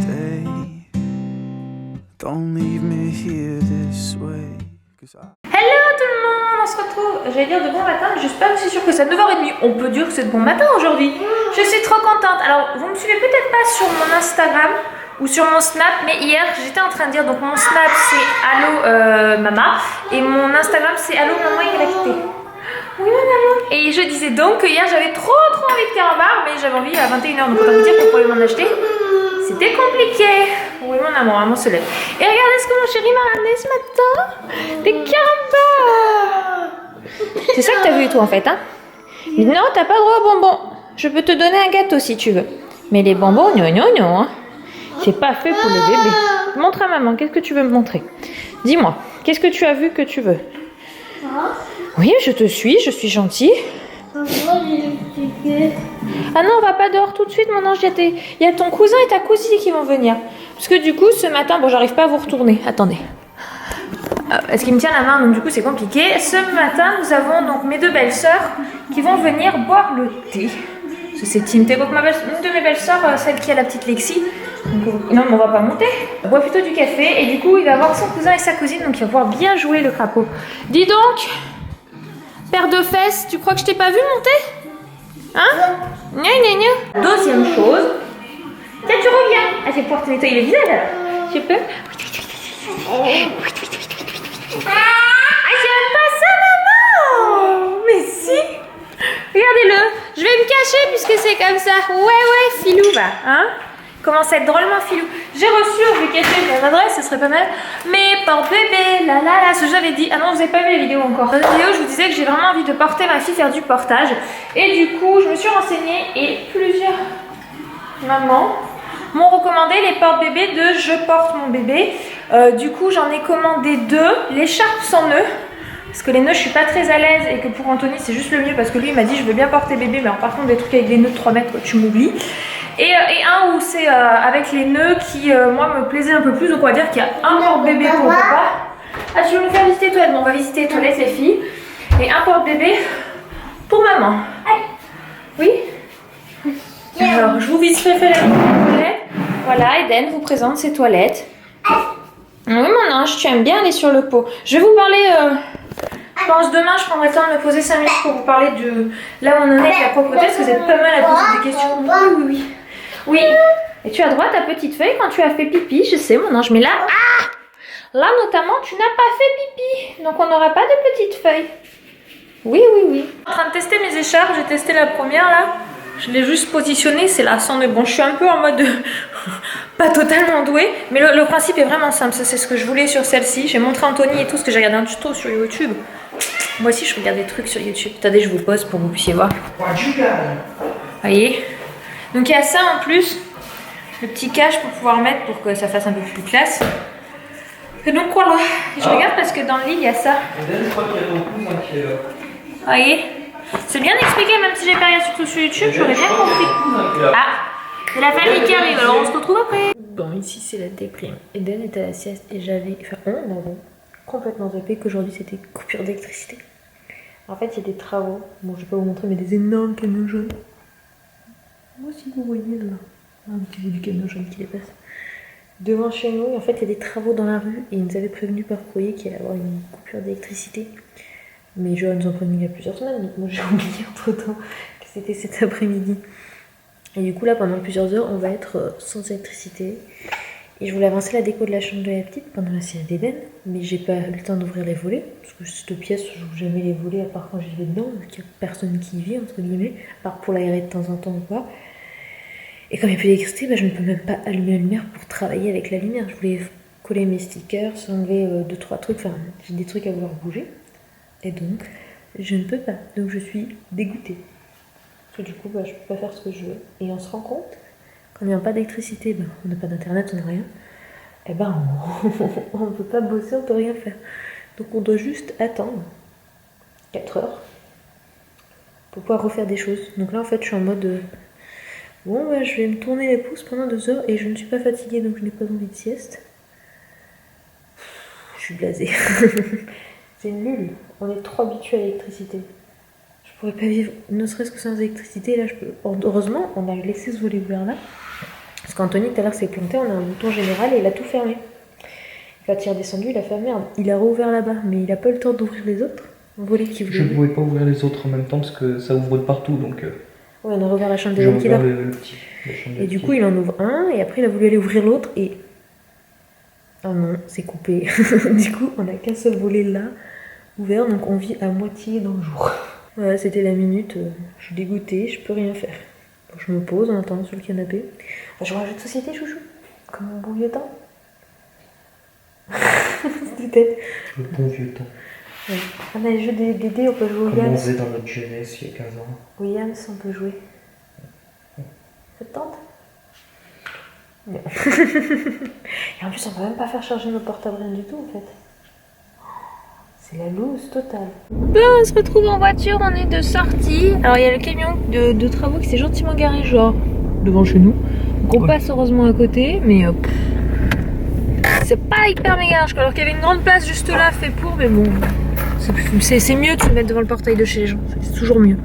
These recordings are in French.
stay. Don't leave me here this way. Hello tout le monde, on se retrouve, j'allais dire de bon matin, mais je suis pas aussi sûre que c'est 9h30. On peut dire que c'est de bon matin aujourd'hui. Je suis trop contente. Alors, vous me suivez peut-être pas sur mon Instagram ou sur mon Snap, mais hier j'étais en train de dire, donc mon Snap c'est Allo Mama et mon Instagram c'est Allo Maman YT. Oui maman. Et je disais donc que hier j'avais trop envie de carambar, mais j'avais envie à 21h, donc on va vous dire qu'on pourrait m'en acheter. C'était compliqué. Oui mon amour, maman se lève. Et regardez ce que mon chéri m'a ramené ce matin. Des carambars. C'est ça que t'as vu toi en fait, hein? Non, t'as pas droit aux bonbons. Je peux te donner un gâteau si tu veux. Mais les bonbons, non, non, non. Hein. C'est pas fait pour les bébés. Montre à maman, qu'est-ce que tu veux me montrer? Dis-moi, qu'est-ce que tu as vu que tu veux? Oui, je te suis, je suis gentille. Ah non, on va pas dehors tout de suite, mon ange. Il y a ton cousin et ta cousine qui vont venir. Parce que du coup, ce matin, bon, j'arrive pas à vous retourner. Attendez. Est-ce qu'il me tient la main, donc du coup c'est compliqué. Ce matin, nous avons donc mes deux belles-sœurs qui vont venir boire le thé. C'est Tinte, donc une de mes belles-sœurs, celle qui a la petite Lexi. Donc, non, mais on va pas monter. On boit plutôt du café et du coup, il va voir son cousin et sa cousine, donc il va pouvoir bien jouer le crapaud. Dis donc, paire de fesses, tu crois que je t'ai pas vu monter? Hein? Gna gna gna. Deuxième chose. Tiens, tu reviens. Ah, je vais pouvoir te nettoyer le visage alors. Tu peux? Ah, j'aime pas ça, maman! Mais si! Regardez-le, je vais me cacher puisque c'est comme ça. Ouais, filou, va, hein? Commence à être drôlement filou. J'ai reçu, je vais cacher mon adresse, ce serait pas mal. Mais porte-bébé, là, ce que j'avais dit. Ah non, vous avez pas vu la vidéo encore. Dans la vidéo, je vous disais que j'ai vraiment envie de porter ma fille, faire du portage. Et du coup, je me suis renseignée et plusieurs mamans m'ont recommandé les porte-bébés de Je porte mon bébé. Du coup, j'en ai commandé 2. L'écharpe sans nœud. Parce que les nœuds, je suis pas très à l'aise et que pour Anthony, c'est juste le mieux. Parce que lui, il m'a dit, je veux bien porter bébé, mais par contre, des trucs avec des nœuds de 3 mètres, tu m'oublies. Et un où c'est avec les nœuds qui, moi, me plaisait un peu plus. Donc, on va dire qu'il y a un porte-bébé pour papa. Ah, tu veux nous faire visiter les toilettes? Bon, on va visiter les toilettes, les filles. Et un porte-bébé pour maman. Oui? Alors, je vous visiterai les toilettes. Voilà, Eden vous présente ses toilettes. Oui, mon ange, tu aimes bien aller sur le pot. Je vais vous parler... Je pense demain, je prendrai le temps de me poser 5 minutes pour vous parler de là où on en est avec la propreté, parce que vous êtes pas mal à poser des questions. Oui. Et tu as droit à ta petite feuille quand tu as fait pipi, je sais, mon ange. Mais là, là notamment, tu n'as pas fait pipi. Donc on n'aura pas de petite feuille. Oui. Je suis en train de tester mes écharpes. J'ai testé la première là. Je l'ai juste positionnée, c'est la sans. Bon, je suis un peu en mode pas totalement douée, mais le principe est vraiment simple. C'est ce que je voulais sur celle-ci. J'ai montré à Anthony et tout ce que j'ai regardé un tuto sur YouTube. Moi aussi, je regarde des trucs sur YouTube. Attendez, je vous pose pour que vous puissiez voir. Voyez. Donc il y a ça en plus, le petit cache pour pouvoir mettre pour que ça fasse un peu plus classe. Et donc voilà. Et je regarde parce que dans le lit il y a ça. Voyez. C'est bien expliqué, même si j'ai pas rien surtout sur YouTube, j'aurais bien compris. Ah, c'est la famille qui arrive, alors on se retrouve après. Bon, ici c'est la déprime. Eden était à la sieste et j'avais, on avait complètement zappé qu'aujourd'hui c'était coupure d'électricité. En fait, il y a des travaux. Bon, je vais pas vous montrer, mais des énormes camions jaunes. Moi, si vous voyez là, un petit bout du camion jaune qui dépasse. Devant chez nous, en fait, il y a des travaux dans la rue et ils nous avaient prévenu par courrier qu'il allait y avoir une coupure d'électricité. Mais Johan nous en prévenu il y a plusieurs semaines, donc moi j'ai oublié entre temps que c'était cet après-midi. Et du coup là pendant plusieurs heures on va être sans électricité. Et je voulais avancer la déco de la chambre de la petite pendant la séance d'Eden, mais j'ai pas eu le temps d'ouvrir les volets, parce que cette pièce je n'ouvre jamais les volets à part quand j'y vais dedans, vu qu'il n'y a personne qui y vit entre guillemets, à part pour l'aérer de temps en temps ou quoi. Et comme il n'y a plus d'électricité, je ne peux même pas allumer la lumière pour travailler avec la lumière. Je voulais coller mes stickers, enlever 2-3 trucs, enfin j'ai des trucs à vouloir bouger. Et donc, je ne peux pas. Donc, je suis dégoûtée. Parce que du coup, je peux pas faire ce que je veux. Et on se rend compte, quand il n'y a pas d'électricité, on n'a pas d'internet, on n'a rien. Et on ne peut pas bosser, on ne peut rien faire. Donc, on doit juste attendre 4 heures pour pouvoir refaire des choses. Donc là, en fait, je suis en mode... je vais me tourner les pouces pendant 2 heures et je ne suis pas fatiguée, donc je n'ai pas envie de sieste. Je suis blasée. C'est nul. On est trop habitué à l'électricité. Je pourrais pas vivre, ne serait-ce que sans électricité. Là, je peux. Heureusement, on a laissé ce volet ouvert là. Parce qu'Anthony tout à l'heure s'est planté, on a un bouton général et il a tout fermé. Quand il est redescendu, il a fait merde. Il a rouvert là-bas, mais il a pas eu le temps d'ouvrir les autres. On voulait qu'il voulait. Je ne pouvais pas ouvrir les autres en même temps parce que ça ouvre de partout, donc Ouais, on a rouvert la chambre des j'ai jeunes qui est ouvert là. le petit. la chambre Et des du petits. coup, il en ouvre un et après il a voulu aller ouvrir l'autre et. Oh non, c'est coupé. Du coup, on a qu'un seul volet là, ouvert, donc on vit à moitié dans le jour. Voilà, c'était la minute. Je suis dégoûtée, je peux rien faire. Donc, je me pose en attendant sur le canapé. Je joue à un jeu de société, chouchou. Comme un bon vieux temps. Peut-être. Le bon vieux temps. Ouais. On a les jeux des dés, on peut jouer au Comme on Williams. faisait dans notre jeunesse il y a 15 ans. Williams, on peut jouer. Ça te tente? Non. Et en plus, on peut même pas faire charger nos portables, rien du tout en fait. C'est la loose totale. Bon, on se retrouve en voiture, on est de sortie. Alors il y a le camion de travaux qui s'est gentiment garé genre devant chez nous. Donc on passe heureusement à côté, mais c'est pas hyper méga large. Alors qu'il y avait une grande place juste là fait pour, mais bon, c'est mieux de se mettre devant le portail de chez les gens, c'est toujours mieux.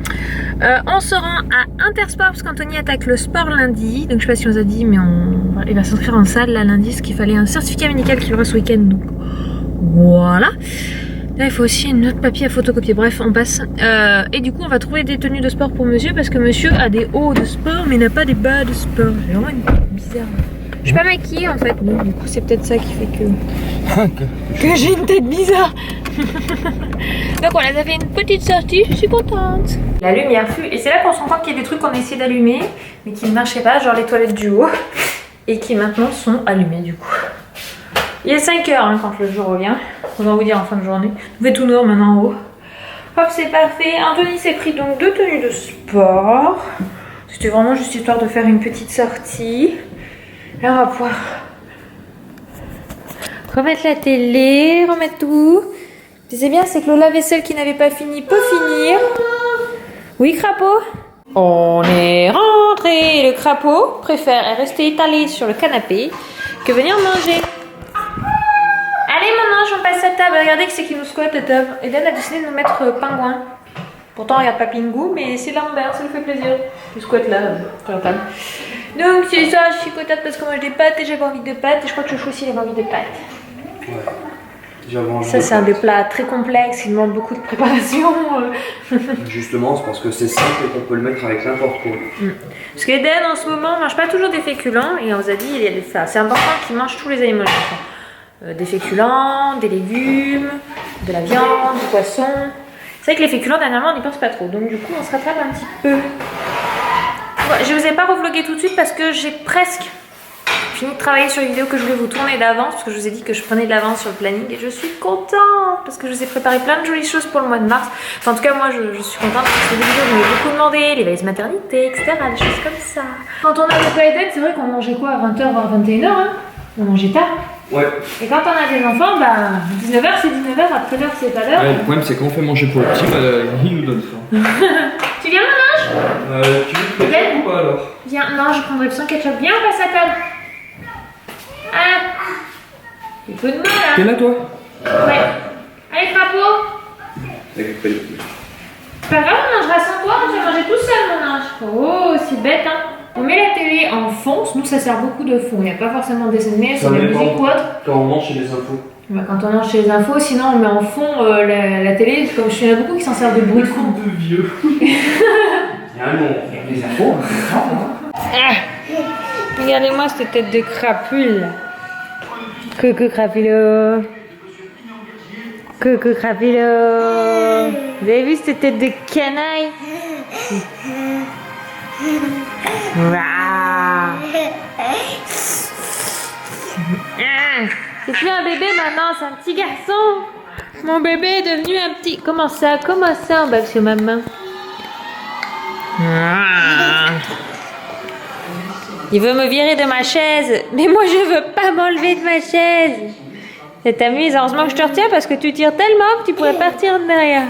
On se rend à Intersport parce qu'Anthony attaque le sport lundi. Donc je sais pas si on vous a dit, mais il va s'inscrire en salle là lundi, parce qu'il fallait un certificat médical qu'il aura ce week-end. Donc voilà. Là il faut aussi une autre papier à photocopier. Bref, on passe. Et du coup on va trouver des tenues de sport pour monsieur, parce que monsieur a des hauts de sport mais n'a pas des bas de sport. C'est vraiment une tête bizarre. Je suis pas maquillée en fait, donc du coup c'est peut-être ça qui fait que j'ai une tête bizarre. Donc voilà, ça fait une petite sortie, je suis contente. La lumière fut, et c'est là qu'on se rend compte qu'il y a des trucs qu'on a essayé d'allumer, mais qui ne marchaient pas, genre les toilettes du haut, et qui maintenant sont allumées du coup. Il est 5 h hein, quand le jour revient, on va vous dire en fin de journée. Il fait tout noir maintenant en haut. Hop, c'est parfait. Anthony s'est pris donc 2 tenues de sport. C'était vraiment juste histoire de faire une petite sortie. Là on va pouvoir remettre la télé, remettre tout. C'est bien, c'est que le lave-vaisselle qui n'avait pas fini peut finir. Oui, crapaud? On est rentré. Le crapaud préfère rester étalé sur le canapé que venir manger. Allez, mon ange, on passe à table. Regardez qui c'est qui nous squatte à table. Eden a décidé de nous mettre pingouin. Pourtant, on regarde pas Pingou, mais c'est Lambert, ça lui fait plaisir. Il squatte là, sur la table. Donc, c'est ça, je suis contente parce que moi j'ai des pâtes et j'avais envie de pâtes. Et je crois que Chouchou aussi il avait envie de pâtes. Ouais. Ça, c'est un des plats très complexes, il demande beaucoup de préparation. Justement, c'est parce que c'est simple et qu'on peut le mettre avec n'importe quoi. Parce qu'Eden, en ce moment, mange pas toujours des féculents. Et on vous a dit, il y a des ça. C'est important qu'il mange tous les aliments. Des féculents, des légumes, de la viande, du poisson. C'est vrai que les féculents, dernièrement, on n'y pense pas trop. Donc, du coup, on se rattrape un petit peu. Bon, je vous ai pas revlogué tout de suite parce que j'ai presque fini de travailler sur les vidéos que je voulais vous tourner d'avance, parce que je vous ai dit que je prenais de l'avance sur le planning et je suis contente parce que je vous ai préparé plein de jolies choses pour le mois de mars. Enfin, en tout cas, moi je suis contente parce que c'est des vidéos que vous m'avez beaucoup demandé, les valises maternité, etc. Des choses comme ça. Quand on avait pas Eden, c'est vrai qu'on mangeait quoi à 20h, voire 21h, hein. On mangeait tard. Ouais. Et quand on a des enfants, bah 19h c'est 19h, après l'heure c'est pas l'heure. Ouais, le problème c'est qu'on fait manger pour le petit, bah, il nous donne faim. Tu viens, mon ange? Tu veux ketchup ou pas alors? Viens, non, je prendrai le sans ketchup. Viens, on passe à table. Ah, il faut de mal, hein. T'es là toi? Ouais. Allez, crapaud. C'est pas grave, on mangera sans toi, on va manger tout seul, mon ange. Oh, c'est bête, hein. On met la télé en fond, nous ça sert beaucoup de fond. Il n'y a pas forcément des animés, c'est de la musique ou autre. Quand on mange chez les infos. Bah, quand on mange chez les infos, sinon on met en fond la télé, comme il y en a beaucoup qui s'en servent de bruit de fond. De vieux. Regarde les infos, Regardez-moi cette tête de crapule. Coucou crapulot. Coucou crapulot. Vous avez vu cette tête de canaille? C'est plus un bébé maintenant, c'est un petit garçon. Mon bébé est devenu un petit... Comment ça on bave sur ma main? Il veut me virer de ma chaise, mais moi je veux pas m'enlever de ma chaise. C'est amusant, heureusement que je te retiens parce que tu tires tellement que tu pourrais partir de derrière.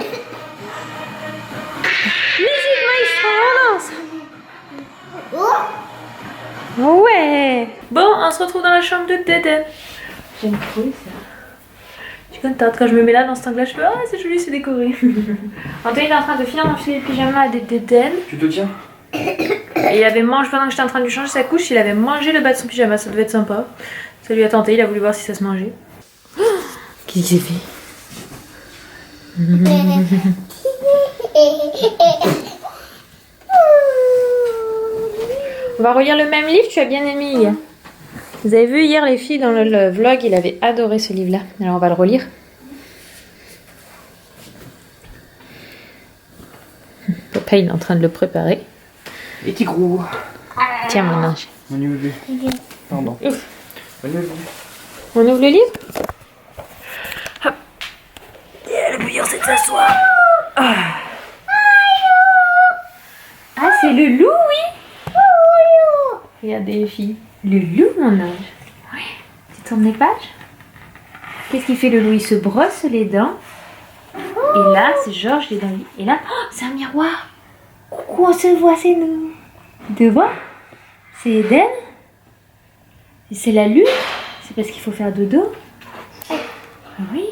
Musique maestro, on danse. Ouais. Bon, on se retrouve dans la chambre de Deden. J'aime trop ça. Je suis contente quand je me mets là dans cet angle-là, je fais ah c'est joli, c'est décoré. Anthony est en train de finir d'enfiler le pyjama de Deden. Tu te tiens? Et il avait mangé, pendant que j'étais en train de lui changer sa couche, il avait mangé le bas de son pyjama, ça devait être sympa. Ça lui a tenté, il a voulu voir si ça se mangeait. Qu'est-ce qu'il s'est fait? On va relire le même livre, tu as bien aimé hier. Vous avez vu hier les filles dans le vlog, il avait adoré ce livre-là. Alors on va le relire. Papa il est en train de le préparer. Et Tigrou. Tiens mon ange. On ouvre le. Pardon. Ouf. On ouvre. On ouvre le livre. Hop. Et le bouillon c'est de s'asseoir. Ah, c'est le loup, oui. Regardez les filles. Le loup, mon ange. Oui. Tu tournes les pages. Qu'est-ce qu'il fait le loup? Il se brosse les dents. Et là, c'est Georges, il est dans le lit. Et là, oh, c'est un miroir. Coucou, on se voit, c'est nous. Tu te vois? C'est Eden. Et c'est la lune. C'est parce qu'il faut faire dodo. Ah oui.